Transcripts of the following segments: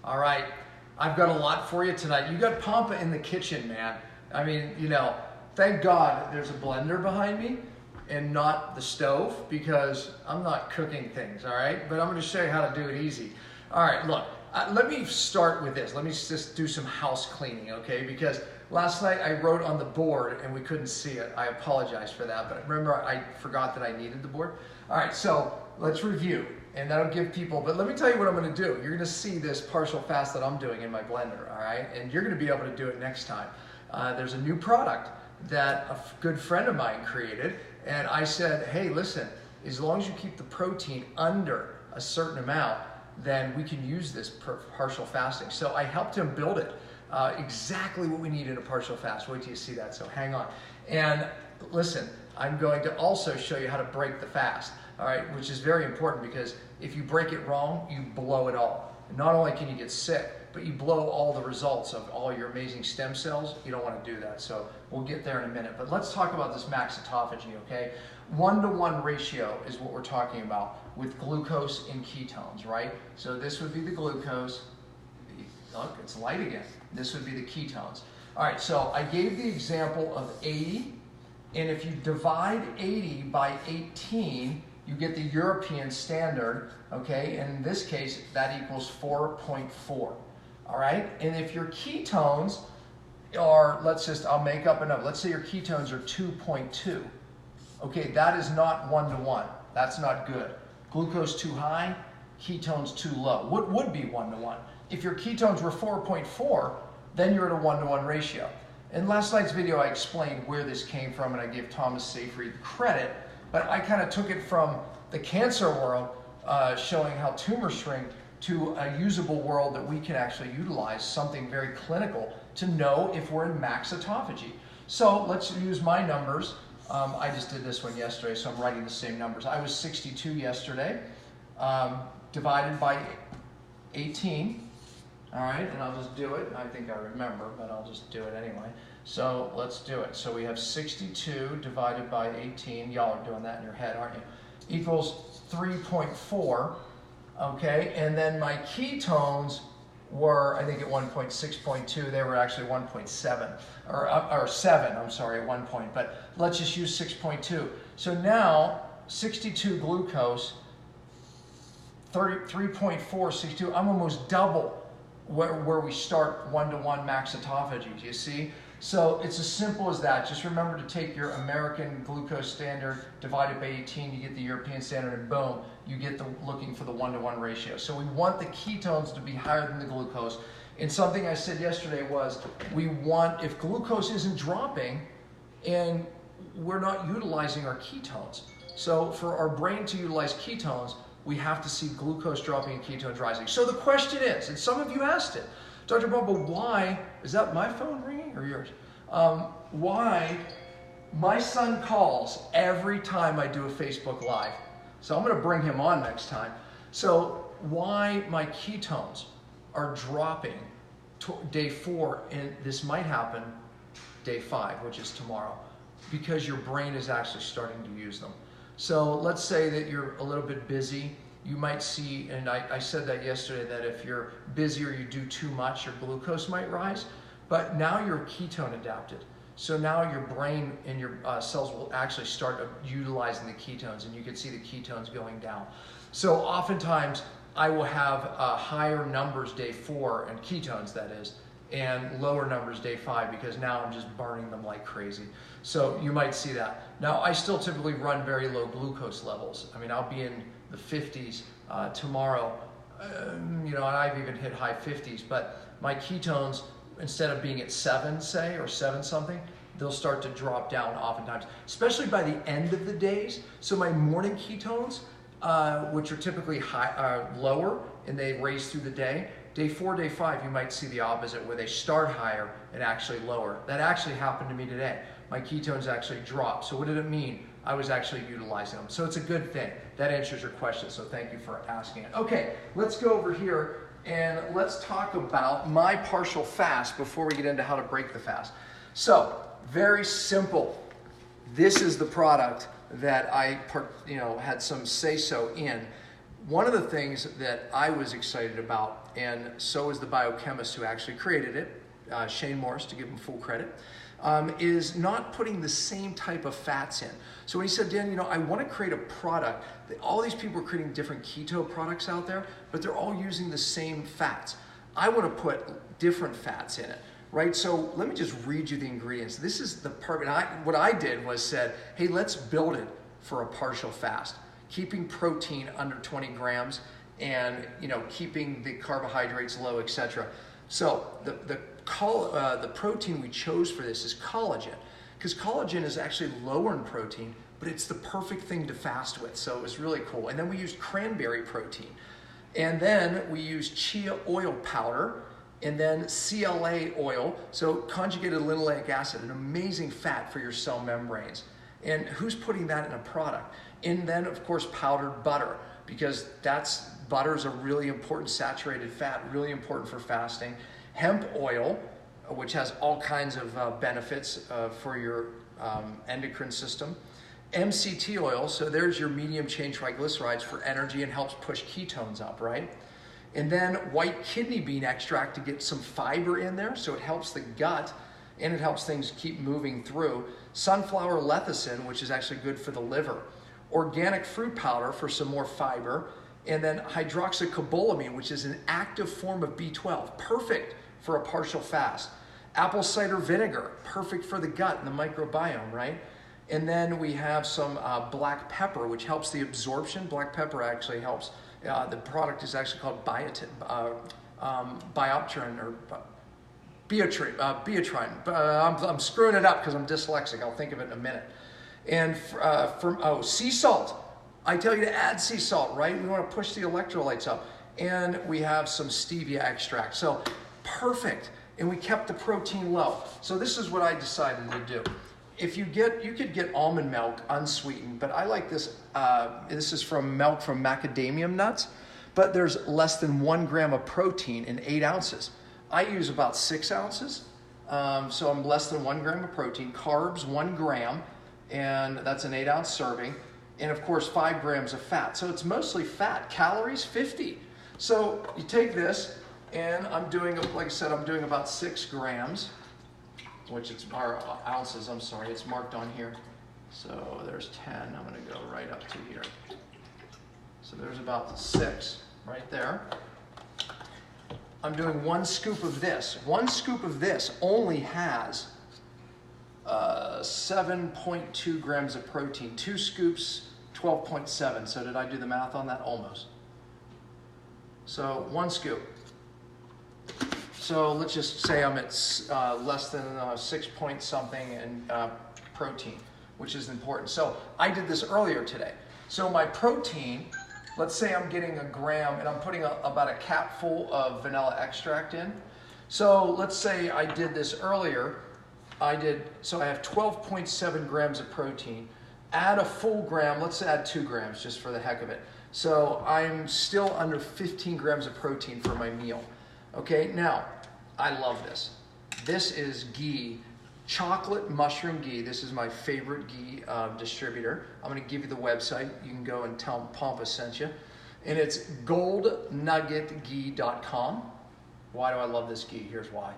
All right, I've got a lot for you tonight. You got Pompa in the kitchen, man. I mean, you know, thank God there's a blender behind me and not the stove, because I'm not cooking things, all right? But I'm gonna show you how to do it easy. All right, look, let me start with this. Let me just do some house cleaning, okay? Because last night I wrote on the board and we couldn't see it. I apologize for that, but remember I forgot that I needed the board. All right, so let's review, and that'll give people, but let me tell you what I'm gonna do. You're gonna see this partial fast that I'm doing in my blender, all right? And you're gonna be able to do it next time. There's a new product that a good friend of mine created, and I said, hey, listen, as long as you keep the protein under a certain amount, then we can use this partial fasting. So I helped him build it, exactly what we need in a partial fast. Wait till you see that, so hang on. And listen, I'm going to also show you how to break the fast, all right, which is very important, because if you break it wrong, you blow it all. And not only can you get sick, but you blow all the results of all your amazing stem cells. You don't want to do that, so we'll get there in a minute. But let's talk about this max autophagy, okay? 1-to-1 ratio is what we're talking about with glucose and ketones, right? So this would be the glucose. Look, it's light again. This would be the ketones. All right, so I gave the example of 80, and if you divide 80 by 18, you get the European standard, okay? And in this case, that equals 4.4. All right, and if your ketones are, I'll make up a number. Let's say your ketones are 2.2. Okay, that is not 1-to-1. That's not good. Glucose too high, ketones too low. What would be 1-to-1? If your ketones were 4.4, then you're at a 1-to-1 ratio. In last night's video, I explained where this came from, and I gave Thomas Seyfried credit, but I kind of took it from the cancer world, showing how tumors shrink, to a usable world that we can actually utilize, something very clinical, to know if we're in max autophagy. So let's use my numbers. I just did this one yesterday, so I'm writing the same numbers. I was 62 yesterday, divided by 18. All right, and I'll just do it. I think I remember, but I'll just do it anyway. So let's do it. So we have 62 divided by 18. Y'all are doing that in your head, aren't you? Equals 3.4. Okay, and then my ketones were, I think at 6.2, they were actually 1.7, or 7, I'm sorry, at one point, but let's just use 6.2. So now, 62 glucose, 3.4, 62, I'm almost double where we start 1-to-1 max autophagy, do you see? So it's as simple as that. Just remember to take your American glucose standard, divided by 18, you get the European standard, and boom, you get looking for the 1-to-1 ratio. So we want the ketones to be higher than the glucose. And something I said yesterday was, we want, if glucose isn't dropping, and we're not utilizing our ketones. So for our brain to utilize ketones, we have to see glucose dropping and ketones rising. So the question is, and some of you asked it, Dr. Pompa, why, is that my phone ringing or yours? Why my son calls every time I do a Facebook Live. So I'm gonna bring him on next time. So why my ketones are dropping day 4, and this might happen day 5, which is tomorrow, because your brain is actually starting to use them. So let's say that you're a little bit busy. You might see, and I said that yesterday, that if you're busy or you do too much, your glucose might rise, but now you're ketone adapted. So now your brain and your cells will actually start utilizing the ketones, and you can see the ketones going down. So oftentimes I will have higher numbers day 4, and ketones that is, and lower numbers day 5, because now I'm just burning them like crazy. So you might see that. Now I still typically run very low glucose levels. I mean, I'll be in the 50s tomorrow, you know, and I've even hit high 50s, but my ketones, instead of being at 7, say, or 7 something, they'll start to drop down oftentimes, especially by the end of the days. So my morning ketones, which are typically lower, and they raise through the day, day 4, day 5, you might see the opposite, where they start higher and actually lower. That actually happened to me today. My ketones actually dropped. So what did it mean? I was actually utilizing them. So it's a good thing. That answers your question, so thank you for asking it. Okay, let's go over here and let's talk about my partial fast before we get into how to break the fast. So, very simple. This is the product that I had some say-so in. One of the things that I was excited about, and so is the biochemist who actually created it, Shane Morris, to give him full credit, is not putting the same type of fats in. So when he said, Dan, I want to create a product, all these people are creating different keto products out there, but they're all using the same fats. I want to put different fats in it, right? So let me just read you the ingredients. This is the part, and what I did was said, hey, let's build it for a partial fast, keeping protein under 20 grams and keeping the carbohydrates low, etc. So the protein we chose for this is collagen, because collagen is actually lower in protein, but it's the perfect thing to fast with. So it was really cool. And then we used cranberry protein. And then we used chia oil powder, and then CLA oil, so conjugated linoleic acid, an amazing fat for your cell membranes. And who's putting that in a product? And then, of course, powdered butter, because butter's a really important saturated fat, really important for fasting. Hemp oil, which has all kinds of benefits for your endocrine system. MCT oil, so there's your medium chain triglycerides for energy and helps push ketones up, right? And then white kidney bean extract to get some fiber in there, so it helps the gut and it helps things keep moving through. Sunflower lecithin, which is actually good for the liver. Organic fruit powder for some more fiber. And then hydroxycobalamin, which is an active form of B12, perfect for a partial fast. Apple cider vinegar, perfect for the gut and the microbiome, right? And then we have some black pepper, which helps the absorption. Black pepper actually helps. The product is actually called biopterin or Beatrine. I'm screwing it up because I'm dyslexic. I'll think of it in a minute. And sea salt. I tell you to add sea salt, right? We want to push the electrolytes up. And we have some stevia extract. So perfect. And we kept the protein low. So this is what I decided to do. If you could get almond milk unsweetened, but I like this. This is from milk from macadamia nuts, but there's less than 1 gram of protein in 8 ounces. I use about 6 ounces, so I'm less than 1 gram of protein. Carbs, 1 gram, and that's an 8-ounce serving. And of course, 5 grams of fat. So it's mostly fat. Calories, 50. So you take this, and I'm doing, like I said, I'm doing about 6 grams, which it's ounces, I'm sorry, it's marked on here. So there's 10, I'm gonna go right up to here. So there's about 6 right there. I'm doing 1 scoop of this. 1 scoop of this only has 7.2 grams of protein. 2 scoops, 12.7. So did I do the math on that? Almost. So 1 scoop. So let's just say I'm at less than 6 point something in protein, which is important. So I did this earlier today. So my protein, let's say I'm getting 1 gram and I'm putting about a capful of vanilla extract in. So let's say I did this earlier. So I have 12.7 grams of protein. Add a full gram, let's add 2 grams just for the heck of it. So I'm still under 15 grams of protein for my meal. Okay, now, I love this. This is ghee, chocolate mushroom ghee. This is my favorite ghee distributor. I'm gonna give you the website. You can go and tell them Pompa sent you. And it's goldnuggetghee.com. Why do I love this ghee? Here's why.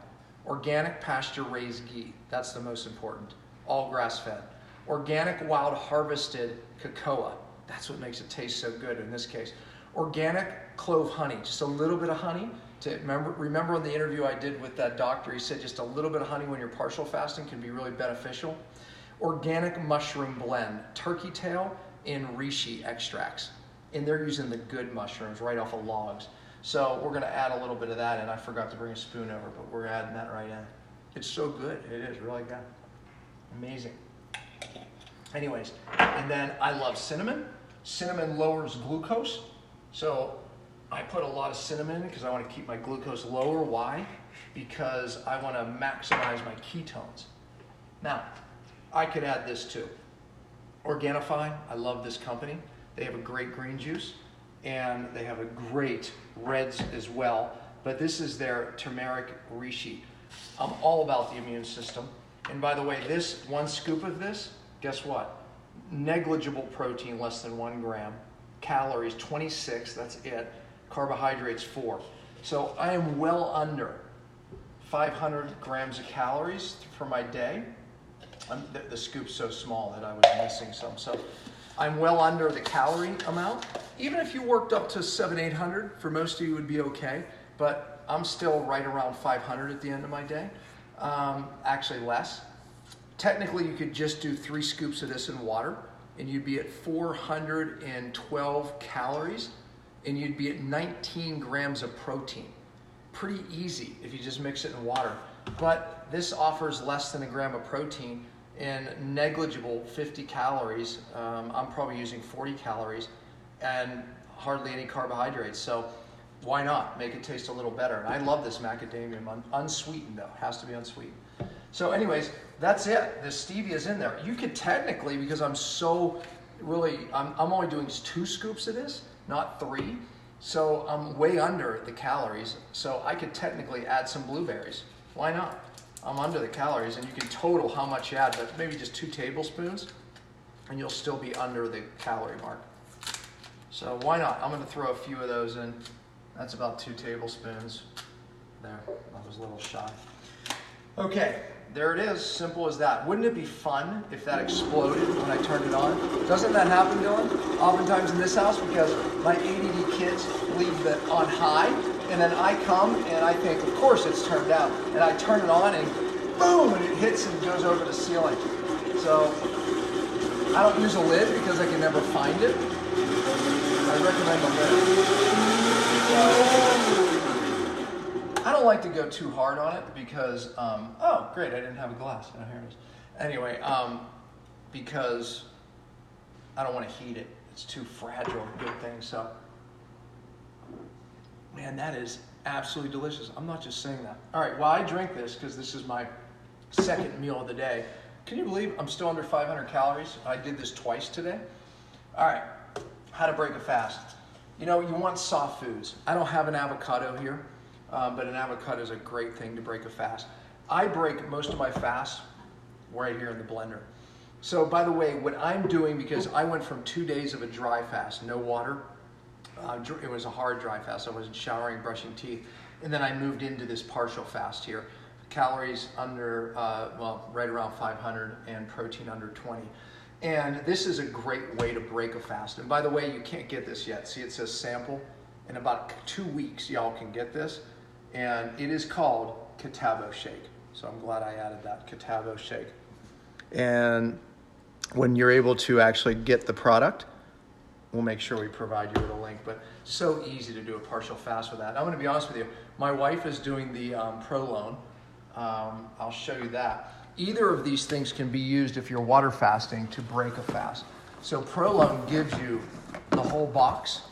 Organic pasture-raised ghee. That's the most important. All grass-fed. Organic wild harvested cocoa. That's what makes it taste so good in this case. Organic clove honey, just a little bit of honey. Remember in the interview I did with that doctor, he said just a little bit of honey when you're partial fasting can be really beneficial. Organic mushroom blend, turkey tail and reishi extracts. And they're using the good mushrooms right off of logs. So we're gonna add a little bit of that in. I forgot to bring a spoon over, but we're adding that right in. It's so good, it is really good. Amazing. Anyways, and then I love cinnamon. Cinnamon lowers glucose. So I put a lot of cinnamon in because I want to keep my glucose lower. Why? Because I want to maximize my ketones. Now, I could add this too. Organifi, I love this company. They have a great green juice and they have a great reds as well. But this is their turmeric reishi. I'm all about the immune system. And by the way, this 1 scoop of this, guess what? Negligible protein, less than 1 gram. calories 26, that's it. Carbohydrates 4. So I am well under 500 grams of calories for my day. The scoop's so small that I was missing some. So I'm well under the calorie amount. Even if you worked up to 700-800, for most of you would be okay. But I'm still right around 500 at the end of my day. Actually less. Technically, you could just do 3 scoops of this in water, and you'd be at 412 calories, and you'd be at 19 grams of protein. Pretty easy if you just mix it in water. But this offers less than a gram of protein and negligible 50 calories. I'm probably using 40 calories and hardly any carbohydrates. So why not make it taste a little better? And I love this macadamia, unsweetened though, has to be unsweetened. So anyways, that's it. The stevia is in there. You could technically, because I'm only doing 2 scoops of this, not 3. So I'm way under the calories. So I could technically add some blueberries. Why not? I'm under the calories, and you can total how much you add, but maybe just 2 tablespoons, and you'll still be under the calorie mark. So why not? I'm gonna throw a few of those in. That's about 2 tablespoons. There, I was a little shy. Okay, there it is, simple as that. Wouldn't it be fun if that exploded when I turned it on? Doesn't that happen, Dylan? Oftentimes in this house, because my ADD kids leave it on high, and then I come and I think, of course it's turned down. And I turn it on and boom, and it hits and goes over the ceiling. So I don't use a lid because I can never find it. I recommend a lid. I don't like to go too hard on it because, oh great, I didn't have a glass. Oh, here it is. Anyway, because I don't want to heat it. It's too fragile, good thing. So, man, that is absolutely delicious. I'm not just saying that. All right, well, I drink this because this is my second meal of the day. Can you believe I'm still under 500 calories? I did this twice today. All right, how to break a fast. You know, you want soft foods. I don't have an avocado here. But an avocado is a great thing to break a fast. I break most of my fasts right here in the blender. So by the way, what I'm doing, because I went from 2 days of a dry fast, no water. It was a hard dry fast. I wasn't showering, brushing teeth. And then I moved into this partial fast here. Calories under, well, right around 500 and protein under 20. And this is a great way to break a fast. And by the way, you can't get this yet. See, it says sample. In about 2 weeks, y'all can get this. And it is called Ketone shake. So I'm glad I added that, Ketone shake. And when you're able to actually get the product, we'll make sure we provide you with a link. But so easy to do a partial fast with that. I'm gonna be honest with you. My wife is doing the Prolone. I'll show you that. Either of these things can be used if you're water fasting to break a fast. So Prolone gives you the whole box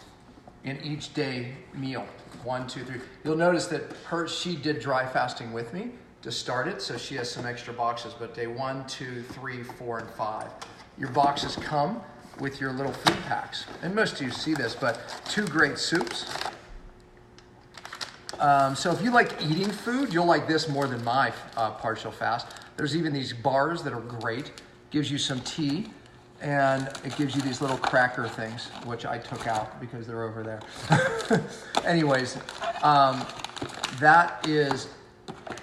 in each day meal. 1, 2, 3. You'll notice that she did dry fasting with me to start it, so she has some extra boxes, but day 1, 2, 3, 4, and 5. Your boxes come with your little food packs. And most of you see this, but 2 great soups. So if you like eating food, you'll like this more than my partial fast. There's even these bars that are great. Gives you some tea. And it gives you these little cracker things, which I took out because they're over there. Anyways, that is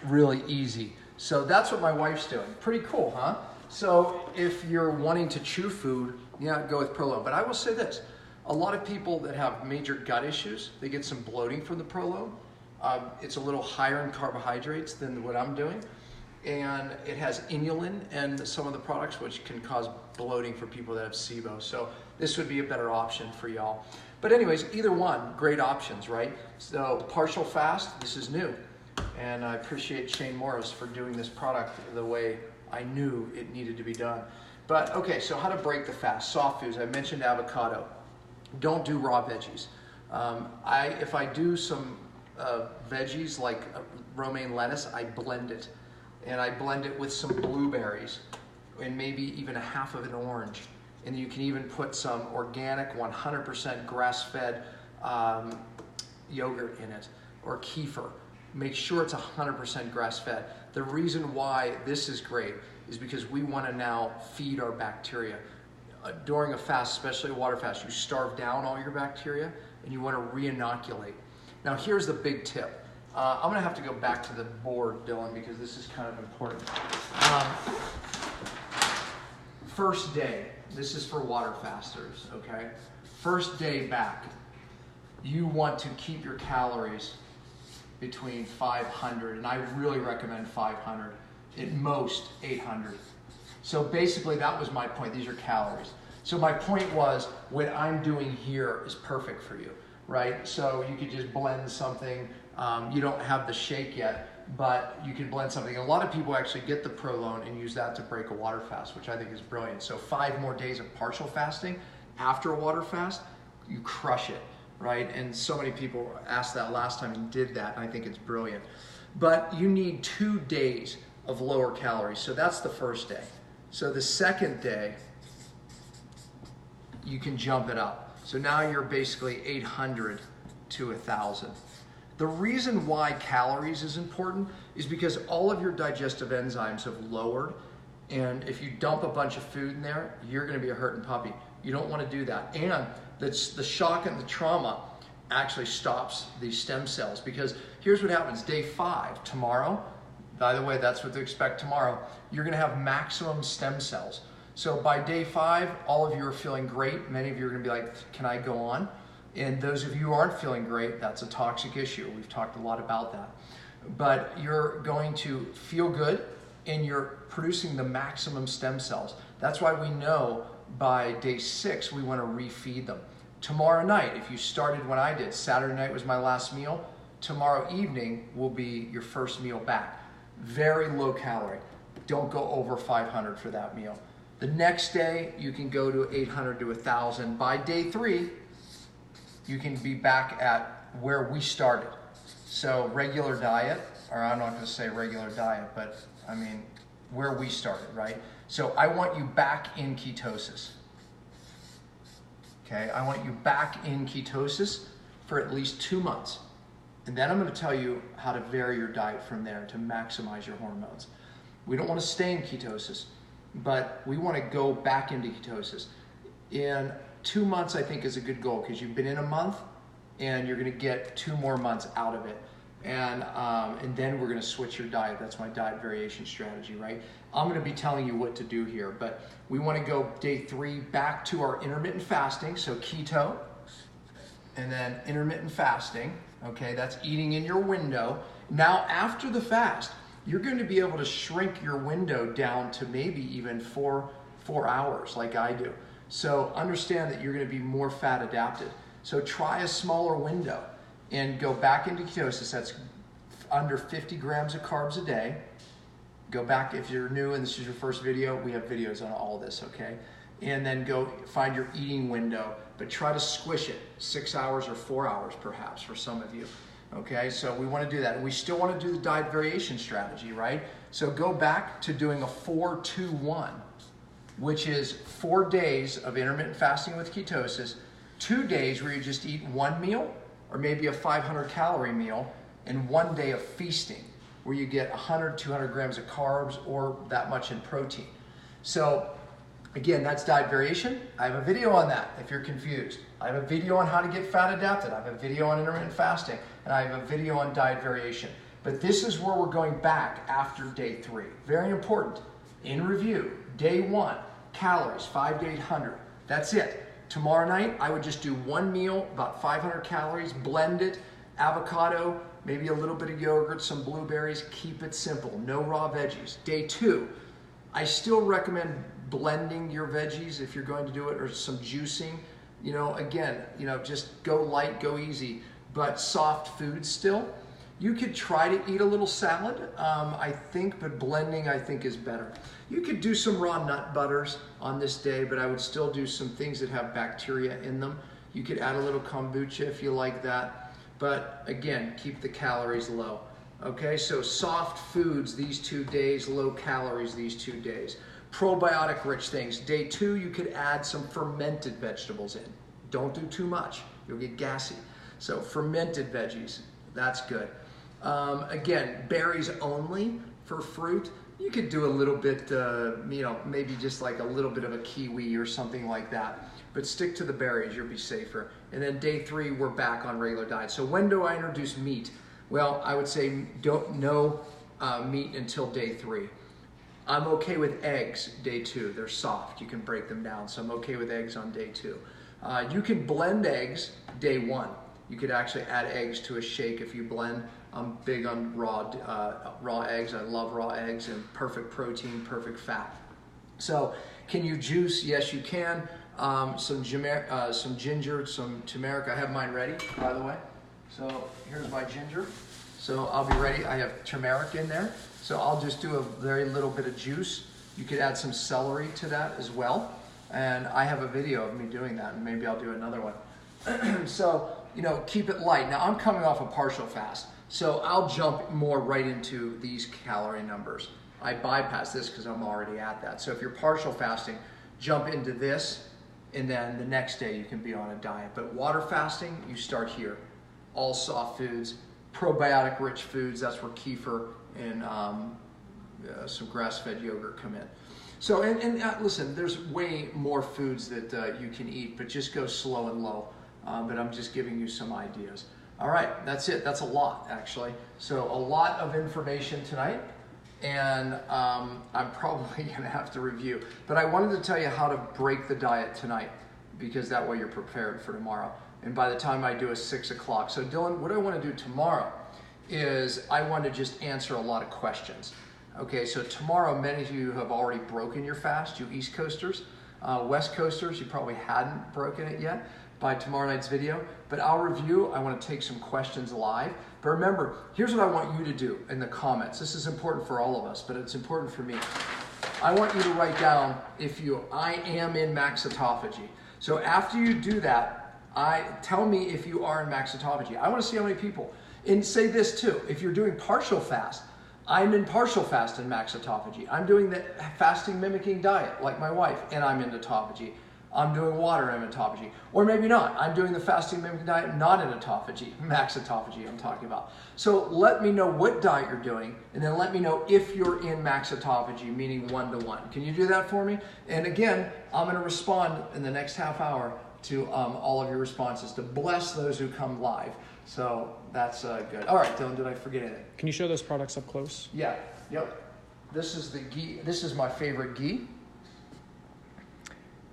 really easy. So that's what my wife's doing. Pretty cool, huh? So if you're wanting to chew food, yeah, go with Prolone. But I will say this, a lot of people that have major gut issues, they get some bloating from the Prolone. It's a little higher in carbohydrates than what I'm doing. And it has inulin and some of the products which can cause bloating for people that have SIBO. So this would be a better option for y'all. But anyways, either one, great options, right? So partial fast, this is new. And I appreciate Shane Morris for doing this product the way I knew it needed to be done. But okay, so how to break the fast. Soft foods, I mentioned avocado. Don't do raw veggies. If I do some veggies like romaine lettuce, I blend it. And I blend it with some blueberries and maybe even a half of an orange. And you can even put some organic 100% grass-fed yogurt in it or kefir. Make sure it's 100% grass-fed. The reason why this is great is because we want to now feed our bacteria. during a fast, especially a water fast, you starve down all your bacteria and you want to reinoculate. Now here's the big tip. I'm gonna have to go back to the board, Dylan, because this is kind of important. First day, this is for water fasters, okay? First day back, you want to keep your calories between 500, and I really recommend 500, at most 800. So basically that was my point. These are calories. So my point was, what I'm doing here is perfect for you, right? So you could just blend something. You don't have the shake yet, but you can blend something. A lot of people actually get the Prolone and use that to break a water fast, which I think is brilliant. So 5 more days of partial fasting after a water fast, you crush it, right? And so many people asked that last time and did that, and I think it's brilliant. But you need 2 days of lower calories. So that's the first day. So the second day, you can jump it up. So now you're basically 800 to 1,000. The reason why calories is important is because all of your digestive enzymes have lowered, and if you dump a bunch of food in there, you're gonna be a hurting puppy. You don't wanna do that. And the shock and the trauma actually stops these stem cells, because here's what happens. Day 5, tomorrow, by the way, that's what to expect tomorrow, you're gonna have maximum stem cells. So by day 5, all of you are feeling great. Many of you are gonna be like, can I go on? And those of you who aren't feeling great, that's a toxic issue. We've talked a lot about that. But you're going to feel good, and you're producing the maximum stem cells. That's why we know by day 6, we wanna refeed them. Tomorrow night, if you started when I did, Saturday night was my last meal, tomorrow evening will be your first meal back. Very low calorie. Don't go over 500 for that meal. The next day, you can go to 800 to 1,000. By day 3, you can be back at where we started. So regular diet, or I'm not gonna say regular diet, but I mean, where we started, right? So I want you back in ketosis. Okay, I want you back in ketosis for at least 2 months. And then I'm gonna tell you how to vary your diet from there to maximize your hormones. We don't wanna stay in ketosis, but we wanna go back into ketosis. In 2 months, I think, is a good goal, because you've been in a month and you're gonna get 2 more months out of it. And then we're gonna switch your diet. That's my diet variation strategy, right? I'm gonna be telling you what to do here, but we wanna go day 3 back to our intermittent fasting, so keto, and then intermittent fasting, okay? That's eating in your window. Now, after the fast, you're going to be able to shrink your window down to maybe even 4 hours like I do. So understand that you're going to be more fat adapted. So try a smaller window and go back into ketosis. That's under 50 grams of carbs a day. Go back, if you're new and this is your first video, we have videos on all this, okay? And then go find your eating window, but try to squish it 6 hours or 4 hours perhaps for some of you. Okay, so we want to do that. And we still want to do the diet variation strategy, right? So go back to doing a 4-2-1, which is 4 days of intermittent fasting with ketosis, 2 days where you just eat 1 meal or maybe a 500 calorie meal, and 1 day of feasting where you get 100, 200 grams of carbs or that much in protein. So again, that's diet variation. I have a video on that if you're confused. I have a video on how to get fat adapted. I have a video on intermittent fasting, and I have a video on diet variation. But this is where we're going back after day 3. Very important. In review, day 1, calories, 5 to 800. That's it. Tomorrow night, I would just do 1 meal, about 500 calories, blend it, avocado, maybe a little bit of yogurt, some blueberries, keep it simple. No raw veggies. Day 2, I still recommend blending your veggies if you're going to do it, or some juicing. You know, again, you know, just go light, go easy, but soft foods still. You could try to eat a little salad, I think, but blending, I think, is better. You could do some raw nut butters on this day, but I would still do some things that have bacteria in them. You could add a little kombucha if you like that, but again, keep the calories low. Okay, so soft foods these 2 days, low calories these 2 days. Probiotic rich things. Day 2, you could add some fermented vegetables in. Don't do too much, you'll get gassy. So fermented veggies, that's good. Again, berries only for fruit, You could do a little bit, you know, maybe just like a little bit of a kiwi or something like that. But stick to the berries, you'll be safer. And then day 3, we're back on regular diet. So when do I introduce meat? Well, I would say no meat until day 3. I'm okay with eggs day 2. They're soft, you can break them down. So I'm okay with eggs on day 2. You can blend eggs day 1. You could actually add eggs to a shake if you blend. I'm big on raw eggs. I love raw eggs and perfect protein, perfect fat. So can you juice? Yes, you can. Some ginger, some turmeric. I have mine ready, by the way. So here's my ginger. So I'll be ready. I have turmeric in there. So I'll just do a very little bit of juice. You could add some celery to that as well. And I have a video of me doing that, and maybe I'll do another one. So, you know, keep it light. Now I'm coming off a partial fast. So I'll jump more right into these calorie numbers. I bypass this because I'm already at that. So if you're partial fasting, jump into this, and then the next day you can be on a diet. But water fasting, you start here. All soft foods, probiotic rich foods, that's where kefir and some grass-fed yogurt come in. So, and listen, there's way more foods that you can eat, but just go slow and low. But I'm just giving you some ideas. All right, that's it. That's a lot, actually. So a lot of information tonight, and I'm probably going to have to review. But I wanted to tell you how to break the diet tonight, because that way you're prepared for tomorrow. And by the time I do a 6 o'clock. So Dylan, what I want to do tomorrow is I want to just answer a lot of questions. Okay, so tomorrow, many of you have already broken your fast, you East Coasters. West Coasters, you probably hadn't broken it yet by tomorrow night's video, but I'll review. I want to take some questions live. But remember, here's what I want you to do in the comments. This is important for all of us, but it's important for me. I want you to write down I am in max autophagy. So after you do that, tell me if you are in max autophagy. I want to see how many people. And say this too, if you're doing partial fast, I'm in partial fast in max autophagy. I'm doing the fasting mimicking diet like my wife, and I'm in autophagy. I'm doing water in autophagy. Or maybe not. I'm doing the fasting mimicking diet not in autophagy, max autophagy I'm talking about. So let me know what diet you're doing, and then let me know if you're in max autophagy, meaning 1-to-1. Can you do that for me? And again, I'm going to respond in the next half hour to all of your responses to bless those who come live. So that's good. All right, Dylan, did I forget anything? Can you show those products up close? Yeah, yep. This is the ghee. This is my favorite ghee.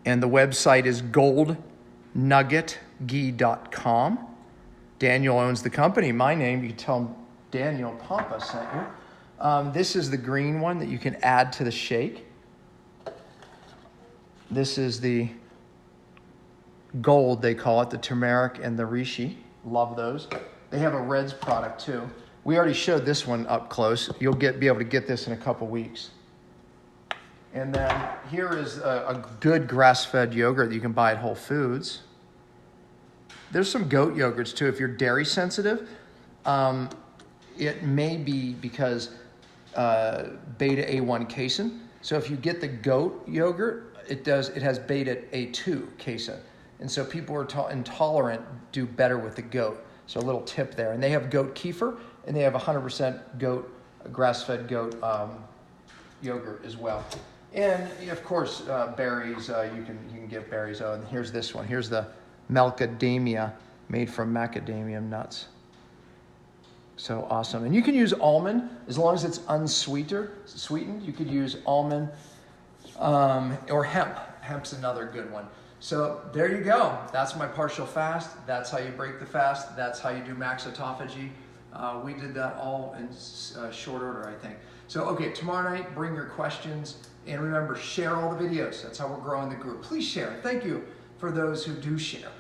And the website is goldnuggetghee.com. Daniel owns the company. My name, you can tell him Daniel Pompa sent you. This is the green one that you can add to the shake. This is the gold, they call it, the turmeric and the reishi. Love those. They have a Reds product too. We already showed this one up close. You'll be able to get this in a couple weeks. And then here is a good grass-fed yogurt that you can buy at Whole Foods. There's some goat yogurts too. If you're dairy sensitive, it may be because beta-A1 casein. So if you get the goat yogurt, it has beta-A2 casein. And so people who are intolerant do better with the goat. So a little tip there. And they have goat kefir, and they have 100% goat, grass-fed goat yogurt as well. And of course, berries, you can get berries. Oh, and here's this one. Here's the macadamia, made from macadamia nuts. So awesome. And you can use almond, as long as it's unsweetened. You could use almond or hemp. Hemp's another good one. So there you go. That's my partial fast. That's how you break the fast. That's how you do max autophagy. We did that all in short order, I think. So, okay, tomorrow night, bring your questions. And remember, share all the videos. That's how we're growing the group. Please share. Thank you for those who do share,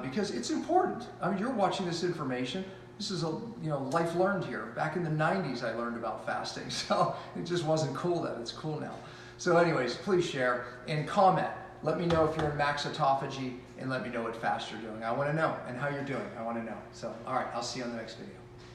because it's important. I mean, you're watching this information. This is life learned here. Back in the 90s, I learned about fasting. So it just wasn't cool then. It's cool now. So anyways, please share and comment. Let me know if you're in max autophagy, and let me know what fast you're doing. I want to know, and how you're doing. I want to know. So, all right, I'll see you on the next video.